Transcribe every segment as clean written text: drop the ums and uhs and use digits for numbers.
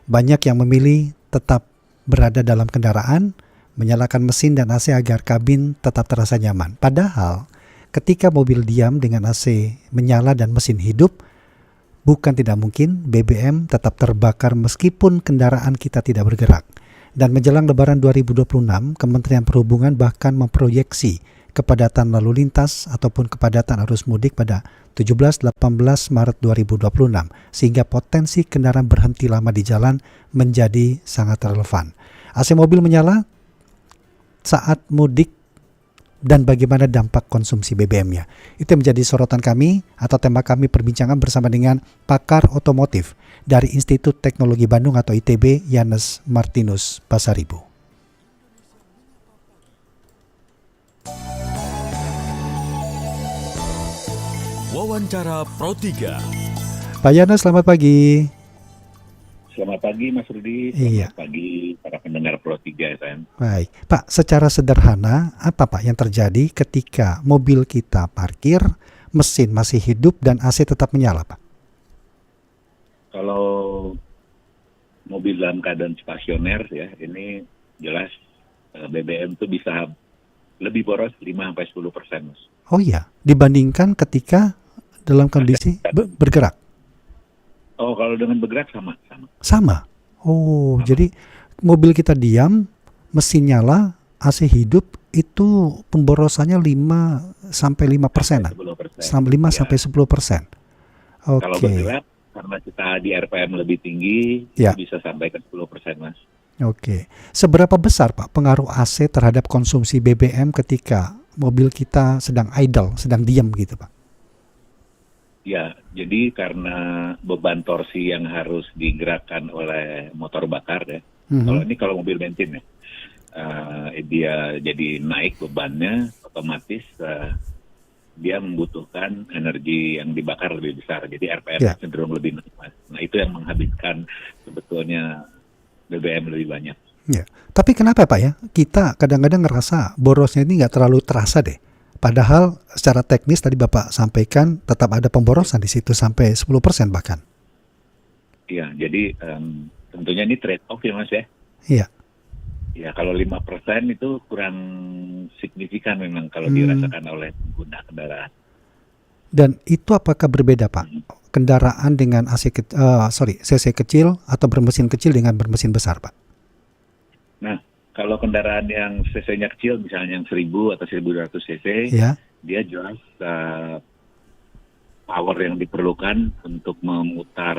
Banyak yang memilih tetap berada dalam kendaraan, menyalakan mesin dan AC agar kabin tetap terasa nyaman. Padahal ketika mobil diam dengan AC menyala dan mesin hidup, bukan tidak mungkin BBM tetap terbakar meskipun kendaraan kita tidak bergerak. Dan menjelang Lebaran 2026, Kementerian Perhubungan bahkan memproyeksi kepadatan lalu lintas ataupun kepadatan arus mudik pada 17-18 Maret 2026, sehingga potensi kendaraan berhenti lama di jalan menjadi sangat relevan. AC mobil menyala saat mudik dan bagaimana dampak konsumsi BBM-nya. Itu yang menjadi sorotan kami atau tema kami perbincangan bersama dengan pakar otomotif dari Institut Teknologi Bandung atau ITB, Yanes Martinus Pasaribu. Wawancara Pro 3. Pak Yanes, selamat pagi. Selamat pagi Mas Rudi, Iya. selamat pagi para pendengar Pro 3 FM. Baik, Pak, secara sederhana apa Pak yang terjadi ketika mobil kita parkir, mesin masih hidup dan AC tetap menyala, Pak? Kalau mobil dalam keadaan stasioner ya, ini jelas BBM itu bisa lebih boros 5-10%, Mas. Oh iya, dibandingkan ketika dalam kondisi bergerak? Oh, kalau dengan bergerak sama. Sama? Oh, jadi mobil kita diam, mesin nyala, AC hidup, itu pemborosannya 5-5%-an? 10%. 5-10%. Oke. Kalau bergerak, karena kita di RPM lebih tinggi, Ya. itu bisa sampai ke 10%, Mas. Oke. Seberapa besar Pak pengaruh AC terhadap konsumsi BBM ketika mobil kita sedang idle, sedang diam gitu Pak? Ya, jadi karena beban torsi yang harus digerakkan oleh motor bakar ya. Kalau mobil bensin ya, dia jadi naik bebannya, otomatis dia membutuhkan energi yang dibakar lebih besar. Jadi RPM cenderung lebih naik, Mas. Nah, itu yang menghabiskan sebetulnya BBM lebih banyak. Ya. Tapi kenapa Pak ya? Kita kadang-kadang ngerasa borosnya ini nggak terlalu terasa deh. Padahal secara teknis tadi Bapak sampaikan tetap ada pemborosan di situ sampai 10% bahkan. Iya, jadi tentunya ini trade off ya Mas ya. Iya. Ya, kalau 5% itu kurang signifikan memang kalau dirasakan oleh pengguna kendaraan. Dan itu apakah berbeda Pak? Kendaraan dengan CC kecil atau bermesin kecil dengan bermesin besar Pak? Nah, kalau kendaraan yang cc-nya kecil, misalnya yang 1000 atau 1200 cc, Ya. dia jelas power yang diperlukan untuk memutar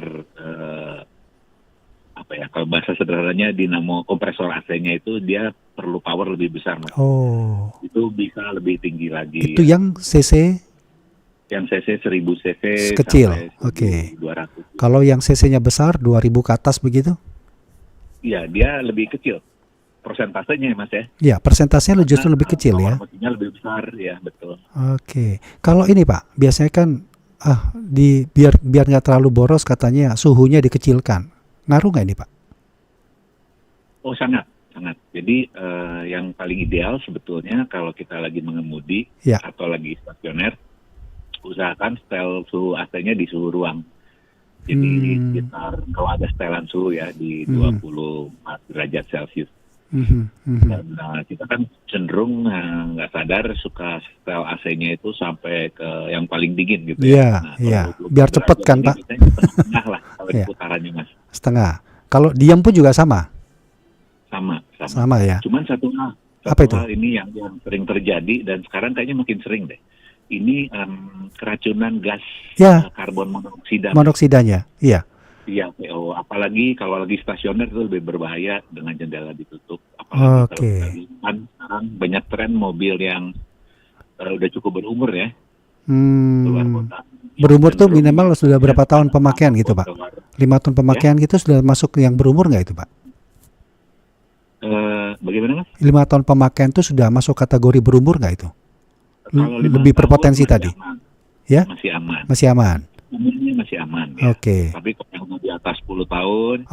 kalau bahasa sederhananya dinamo kompresor AC-nya itu dia perlu power lebih besar, Mas. Oh. Itu bisa lebih tinggi lagi. Itu yang CC? Yang CC 1000 cc kecil. Oke. 200. Kalau yang CC-nya besar 2000 ke atas begitu? Iya, dia lebih kecil. Persentasenya Mas ya. Ya, persentasenya justru lebih kecil ya. Mesinnya lebih besar, ya betul. Oke. Kalau ini Pak, biasanya kan biar nggak terlalu boros katanya suhunya dikecilkan. Ngaruh nggak ini Pak? Oh sangat. Jadi yang paling ideal sebetulnya kalau kita lagi mengemudi atau lagi stasioner, usahakan setel suhu AC-nya di suhu ruang. Jadi sekitar kalau ada setelan suhu ya di 24 derajat Celcius. Dan kita kan cenderung nggak sadar suka setel AC-nya itu sampai ke yang paling dingin gitu ya. Iya. Biar cepet kan Pak? Setengah lah kalau putarannya Mas. Setengah. Kalau diam pun juga sama? Sama ya. Cuman satu hal ini yang sering terjadi dan sekarang kayaknya makin sering deh. Ini keracunan gas karbon monoksida. Monoksidanya, iya. Iya, PO. Apalagi kalau lagi stasioner itu lebih berbahaya dengan jendela ditutup. Apalagi kan sekarang banyak tren mobil yang udah cukup berumur ya. Keluar kota. Berumur tuh minimal sudah berapa tahun pemakaian gitu Pak? 5 tahun pemakaian gitu sudah masuk yang berumur nggak itu Pak? Bagaimana Mas? 5 tahun pemakaian itu sudah masuk kategori berumur nggak itu? Lebih berpotensi tadi? Aman. Ya? Masih aman. Umurnya masih aman. Ya. Oke. Tapi kalau yang di atas 10 tahun.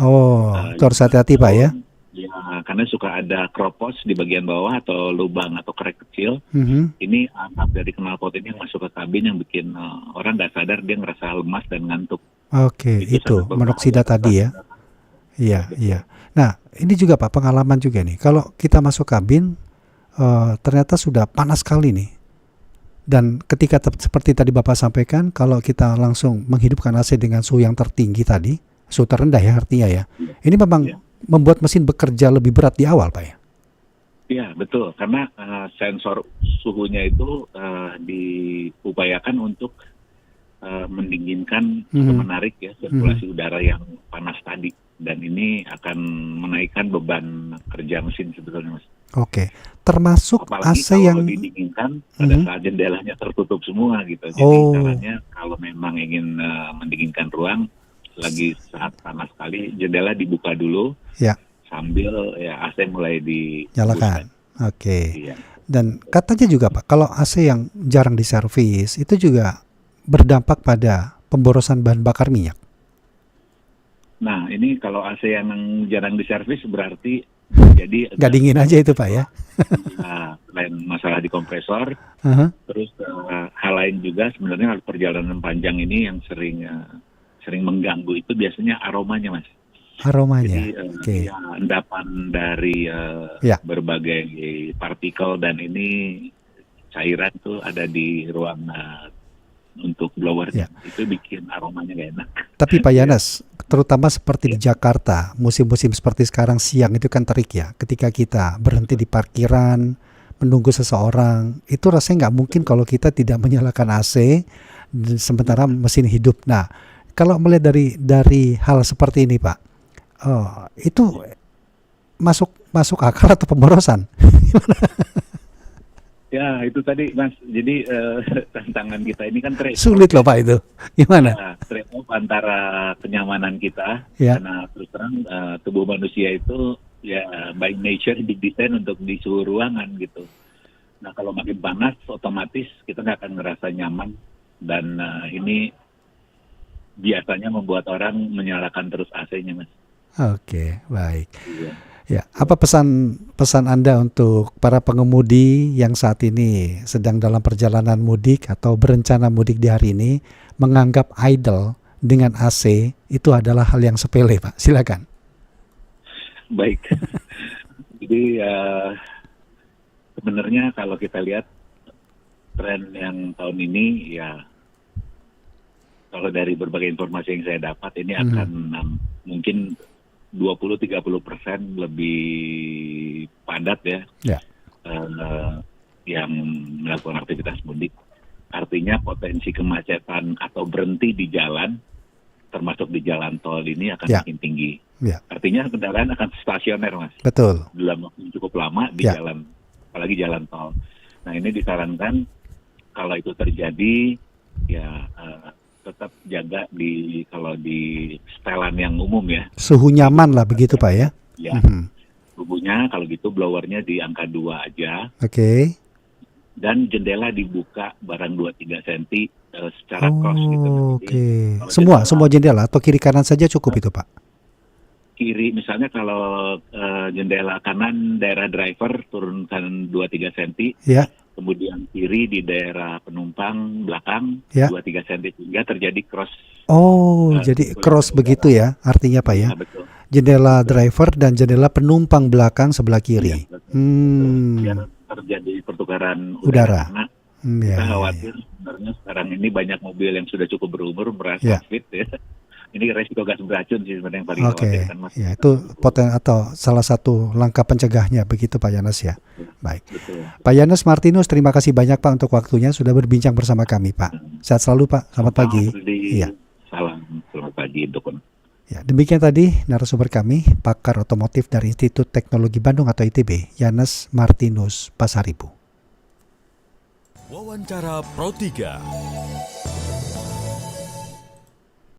Harus hati-hati Pak ya? Ya, karena suka ada kropos di bagian bawah atau lubang atau krek kecil. Ini asap dari knalpot ini yang masuk ke kabin yang bikin orang nggak sadar dia ngerasa lemas dan ngantuk. Oke, itu monoksida tadi ya? Iya, iya. Nah, ini juga Pak pengalaman juga nih. Kalau kita masuk kabin, ternyata sudah panas sekali nih. Dan ketika seperti tadi Bapak sampaikan, kalau kita langsung menghidupkan AC dengan suhu yang tertinggi tadi, suhu terendah ya artinya ya. Ini memang membuat mesin bekerja lebih berat di awal, Pak ya? Iya, betul. Karena sensor suhunya itu diupayakan untuk mendinginkan atau menarik ya sirkulasi udara yang panas tadi. Dan ini akan menaikkan beban kerja mesin sebetulnya, Mas. Oke, termasuk Apalagi AC kalau yang didinginkan pada saat jendelanya tertutup semua gitu. Jadi caranya kalau memang ingin mendinginkan ruang lagi saat panas sekali, jendela dibuka dulu ya sambil ya AC mulai nyalakan. Oke. Iya. Dan katanya juga Pak, kalau AC yang jarang diservis itu juga berdampak pada pemborosan bahan bakar minyak. Nah, ini kalau AC yang jarang diservis berarti jadi Nggak dingin aja itu Pak ya? Selain masalah di kompresor, terus hal lain juga sebenarnya perjalanan panjang ini yang sering mengganggu itu biasanya aromanya, Mas. Aromanya. Jadi endapan dari berbagai partikel dan ini cairan tuh ada di ruang untuk blowernya. Itu bikin aromanya gak enak. Tapi Pak Yanes, terutama seperti di Jakarta, musim-musim seperti sekarang siang itu kan terik ya. Ketika kita berhenti di parkiran, menunggu seseorang, itu rasanya nggak mungkin kalau kita tidak menyalakan AC, sementara mesin hidup. Nah, kalau melihat dari hal seperti ini Pak, itu masuk akal atau pemborosan? Ya itu tadi Mas, jadi tantangan kita ini kan sulit loh Pak itu, gimana? Ya, trade-off antara kenyamanan kita, ya. Karena terus terang tubuh manusia itu ya by nature didesain untuk di suhu ruangan gitu. Nah kalau makin panas otomatis kita nggak akan ngerasa nyaman dan ini biasanya membuat orang menyalakan terus AC-nya Mas. Oke, baik. Iya. Ya, apa pesan Anda untuk para pengemudi yang saat ini sedang dalam perjalanan mudik atau berencana mudik di hari ini menganggap idle dengan AC itu adalah hal yang sepele, Pak? Silakan. Baik. Jadi sebenarnya kalau kita lihat tren yang tahun ini ya kalau dari berbagai informasi yang saya dapat ini akan mungkin 20-30% lebih padat ya. Yang melakukan aktivitas mudik. Artinya potensi kemacetan atau berhenti di jalan, termasuk di jalan tol ini akan makin tinggi. Artinya kendaraan akan stasioner Mas. Betul. Dalam waktu cukup lama di jalan, apalagi jalan tol. Nah ini disarankan kalau itu terjadi ya tetap jaga kalau di setelan yang umum ya. Suhu nyaman lah begitu Pak ya? Ya. Suhunya kalau gitu blowernya di angka 2 aja. Oke. Dan jendela dibuka barang 2-3 cm secara cross gitu. Oke. Semua jendela atau kiri kanan saja cukup itu Pak? Kiri misalnya kalau jendela kanan daerah driver turunkan 2-3 cm. Ya. Kemudian kiri di daerah penumpang belakang 2-3 cm sehingga terjadi cross. Jadi cross begitu ya artinya Pak ya? Betul. Jendela driver dan jendela penumpang belakang sebelah kiri. Ya, biar terjadi pertukaran udara. Karena kita khawatir sebenarnya sekarang ini banyak mobil yang sudah cukup berumur merasa fit ya. Ini resiko gas beracun sih sebenarnya yang paling khawatirkan Mas. Ya, itu atau salah satu langkah pencegahnya begitu Pak Yanes ya. Baik. Betul. Pak Yanes Martinus, terima kasih banyak Pak untuk waktunya sudah berbincang bersama kami Pak. Sehat selalu Pak. Selamat pagi. Iya. Salam selamat pagi Dukun. Ya, demikian tadi narasumber kami, pakar otomotif dari Institut Teknologi Bandung atau ITB, Yanes Martinus Pasaribu. Wawancara Pro 3.